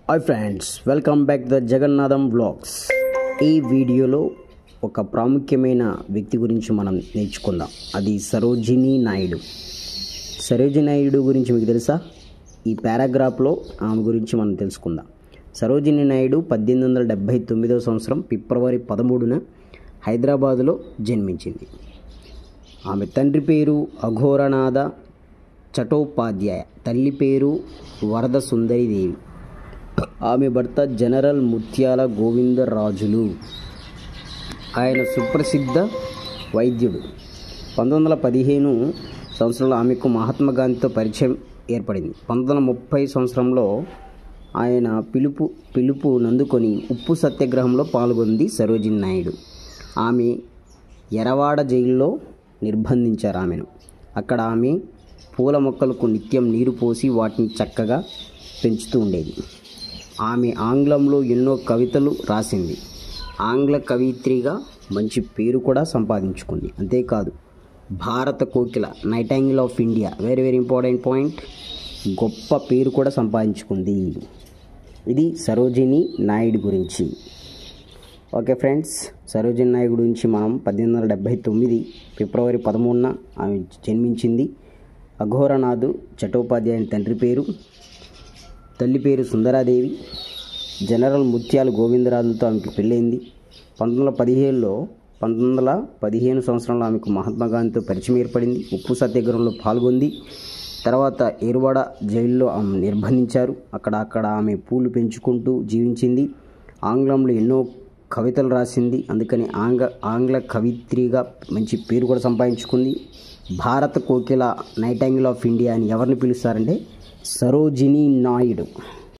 Hi friends, welcome back the Jagannatham vlogs. ఈ వీడియోలో ఒక ప్రాముఖ్యమైన వ్యక్తి గురించి మనం నేర్చుకుందాం. అది సరోజినీ నాయుడు. సరోజినీ నాయుడు గురించి మీకు తెలుసా? ఈ పారాగ్రాఫ్లో ఆమె గురించి మనం తెలుసుకుందాం. సరోజినీ నాయుడు 1879వ సంవత్సరం ఫిబ్రవరి 13న హైదరాబాదులో జన్మించింది. ఆమె తండ్రి పేరు అఘోరనాథ చటోపాధ్యాయ, తల్లి పేరు వరద సుందరీదేవి. ఆమె భర్త జనరల్ ముత్యాల గోవిందరాజులు. ఆయన సుప్రసిద్ధ వైద్యుడు. 1915 సంవత్సరంలో ఆమెకు మహాత్మా గాంధీతో పరిచయం ఏర్పడింది. 1930 సంవత్సరంలో ఆయన పిలుపు నందుకొని ఉప్పు సత్యాగ్రహంలో పాల్గొంది సరోజినీ నాయుడు. ఆమె ఎరవాడ జైల్లో నిర్బంధించారు ఆమెను. అక్కడ ఆమె పూల మొక్కలకు నిత్యం నీరు పోసి వాటిని చక్కగా పెంచుతూ ఉండేది. ఆమె ఆంగ్లంలో ఎన్నో కవితలు రాసింది. ఆంగ్ల కవిత్రిగా మంచి పేరు కూడా సంపాదించుకుంది. అంతేకాదు, భారత కోకిల, nightingale of India, very very important point, గొప్ప పేరు కూడా సంపాదించుకుంది. ఇది సరోజినీ నాయుడు గురించి. ఓకే ఫ్రెండ్స్, సరోజినీ నాయుడు గురించి మనం 1879 ఫిబ్రవరి 13న ఆమె జన్మించింది. అఘోరనాథ్ చటోపాధ్యాయ తండ్రి పేరు, తల్లి పేరు సుందరాదేవి. జనరల్ ముత్యాల గోవిందరాజులతో ఆమెకు పెళ్ళైంది. 1915 సంవత్సరంలో ఆమెకు మహాత్మా గాంధీతో పరిచయం ఏర్పడింది. ఉప్పు సత్యాగ్రహంలో పాల్గొంది. తర్వాత ఏర్వాడ జైల్లో ఆమె నిర్బంధించారు. అక్కడ ఆమె పూలు పెంచుకుంటూ జీవించింది. ఆంగ్లంలో ఎన్నో కవితలు రాసింది. అందుకని ఆంగ్ల కవిత్రిగా మంచి పేరు కూడా సంపాదించుకుంది. భారత కోకిల, నైటింగేల్ ఆఫ్ ఇండియా అని ఎవరిని పిలుస్తారంటే సరోజినీ నాయుడు.